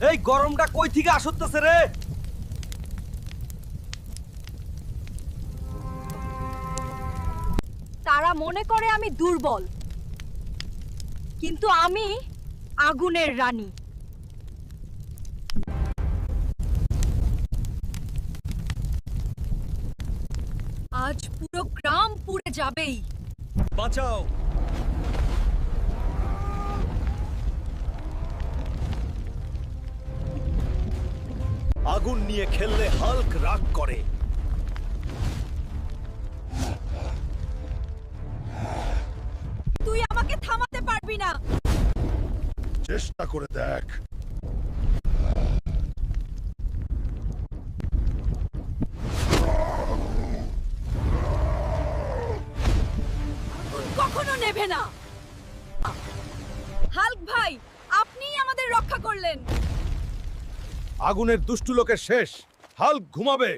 এই গরমটা কই থেকে আসতেছে রে? তারা মনে করে আমি দুর্বল, কিন্তু আমি আগুনের রানী। আজ পুরো গ্রাম পুড়ে যাবেই। বাঁচাও! আগুন নিয়ে খেললে হাল্ক রাগ করে। তুই আমাকে থামাতে পারবি না। চেষ্টা করে দেখ। আগুন কখনো নেভে না। হাল্ক ভাই, আপনিই আমাদের রক্ষা করলেন। আগুনের দুষ্টু লোকের শেষ। হাল্ক ঘুমাবে।